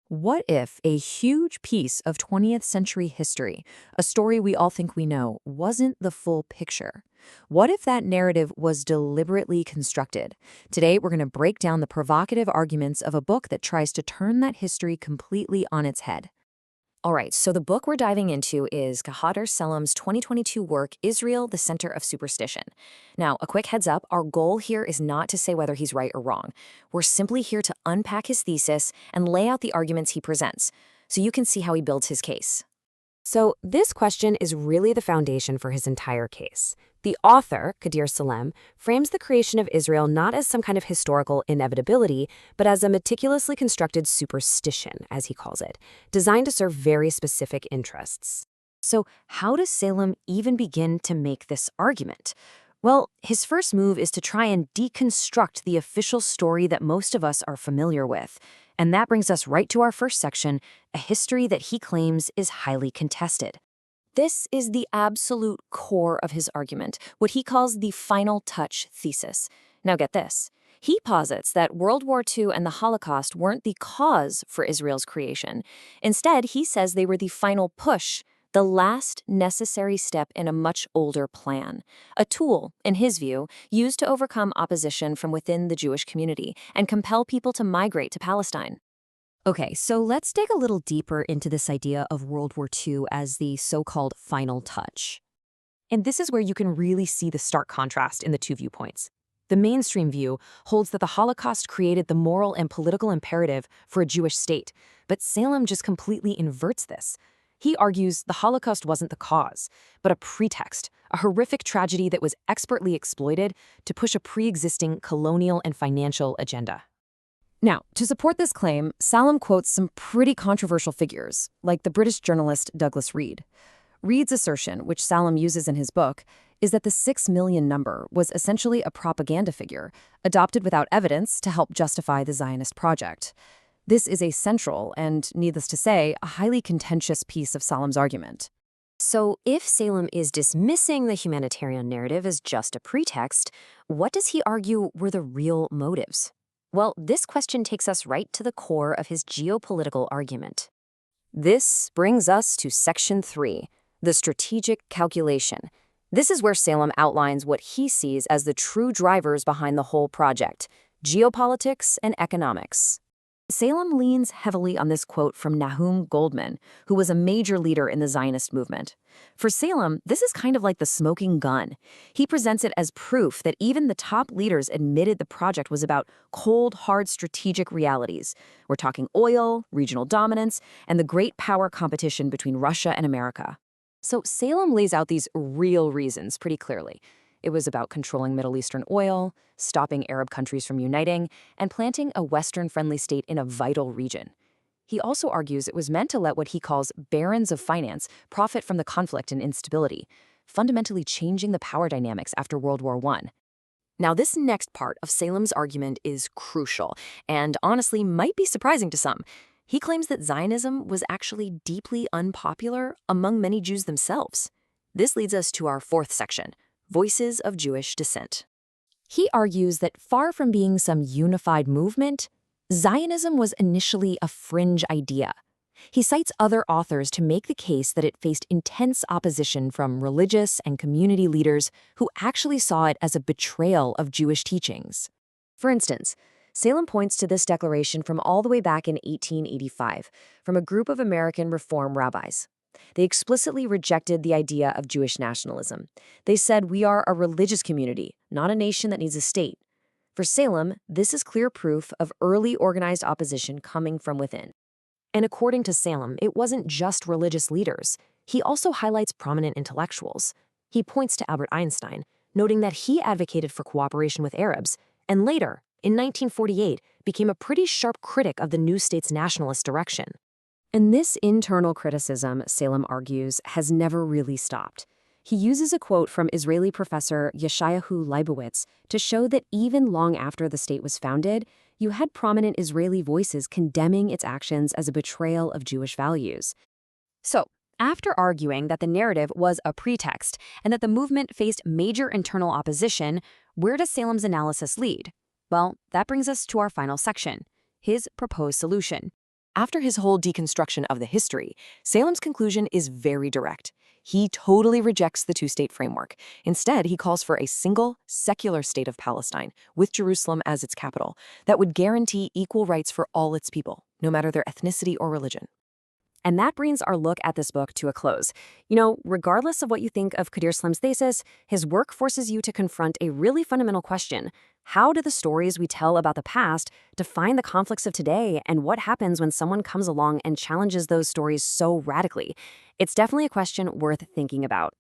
What if a huge piece of 20th century history, a story we all think we know, wasn't the full picture? What if that narrative was deliberately constructed? Today, we're going to break down the provocative arguments of a book that tries to turn that history completely on its head. All right, so the book we're diving into is Khadir Salem's 2022 work, Israel, the Center of Superstition. Now, a quick heads up, our goal here is not to say whether he's right or wrong. We're simply here to unpack his thesis and lay out the arguments he presents, so you can see how he builds his case. So this question is really the foundation for his entire case. The author, Khadir Salem, frames the creation of Israel not as some kind of historical inevitability, but as a meticulously constructed superstition, as he calls it, designed to serve very specific interests. So how does Salem even begin to make this argument? Well, his first move is to try and deconstruct the official story that most of us are familiar with. And that brings us right to our first section, a history that he claims is highly contested. This is the absolute core of his argument, what he calls the final touch thesis. Now get this. He posits that World War II and the Holocaust weren't the cause for Israel's creation. Instead, he says they were the final push, the last necessary step in a much older plan. A tool, in his view, used to overcome opposition from within the Jewish community and compel people to migrate to Palestine. Okay, so let's dig a little deeper into this idea of World War II as the so-called final touch. And this is where you can really see the stark contrast in the two viewpoints. The mainstream view holds that the Holocaust created the moral and political imperative for a Jewish state, but Salem just completely inverts this. He argues the Holocaust wasn't the cause, but a pretext, a horrific tragedy that was expertly exploited to push a pre-existing colonial and financial agenda. Now, to support this claim, Salem quotes some pretty controversial figures, like the British journalist Douglas Reed. Reed's assertion, which Salem uses in his book, is that the 6 million number was essentially a propaganda figure, adopted without evidence to help justify the Zionist project. This is a central and, needless to say, a highly contentious piece of Salem's argument. So if Salem is dismissing the humanitarian narrative as just a pretext, what does he argue were the real motives? Well, this question takes us right to the core of his geopolitical argument. This brings us to Section 3, the strategic calculation. This is where Salem outlines what he sees as the true drivers behind the whole project: geopolitics and economics. Salem leans heavily on this quote from Nahum Goldman, who was a major leader in the Zionist movement. For Salem, this is kind of like the smoking gun. He presents it as proof that even the top leaders admitted the project was about cold, hard strategic realities. We're talking oil, regional dominance, and the great power competition between Russia and America. So Salem lays out these real reasons pretty clearly. It was about controlling Middle Eastern oil, stopping Arab countries from uniting, and planting a Western-friendly state in a vital region. He also argues it was meant to let what he calls barons of finance profit from the conflict and instability, fundamentally changing the power dynamics after World War I. Now, this next part of Salem's argument is crucial, and honestly might be surprising to some. He claims that Zionism was actually deeply unpopular among many Jews themselves. This leads us to our fourth section: Voices of Jewish Dissent. He argues that far from being some unified movement, Zionism was initially a fringe idea. He cites other authors to make the case that it faced intense opposition from religious and community leaders who actually saw it as a betrayal of Jewish teachings. For instance, Salem points to this declaration from all the way back in 1885 from a group of American Reform rabbis. They explicitly rejected the idea of Jewish nationalism. They said, "We are a religious community, not a nation that needs a state." For Salem, this is clear proof of early organized opposition coming from within. And according to Salem, it wasn't just religious leaders. He also highlights prominent intellectuals. He points to Albert Einstein, noting that he advocated for cooperation with Arabs, and later, in 1948, became a pretty sharp critic of the new state's nationalist direction. And this internal criticism, Salem argues, has never really stopped. He uses a quote from Israeli professor Yeshayahu Leibowitz to show that even long after the state was founded, you had prominent Israeli voices condemning its actions as a betrayal of Jewish values. So, after arguing that the narrative was a pretext and that the movement faced major internal opposition, where does Salem's analysis lead? Well, that brings us to our final section, his proposed solution. After his whole deconstruction of the history, Salem's conclusion is very direct. He totally rejects the two-state framework. Instead, he calls for a single, secular state of Palestine, with Jerusalem as its capital, that would guarantee equal rights for all its people, no matter their ethnicity or religion. And that brings our look at this book to a close. You know, regardless of what you think of Khadir Salim's thesis, his work forces you to confront a really fundamental question. How do the stories we tell about the past define the conflicts of today, and what happens when someone comes along and challenges those stories so radically? It's definitely a question worth thinking about.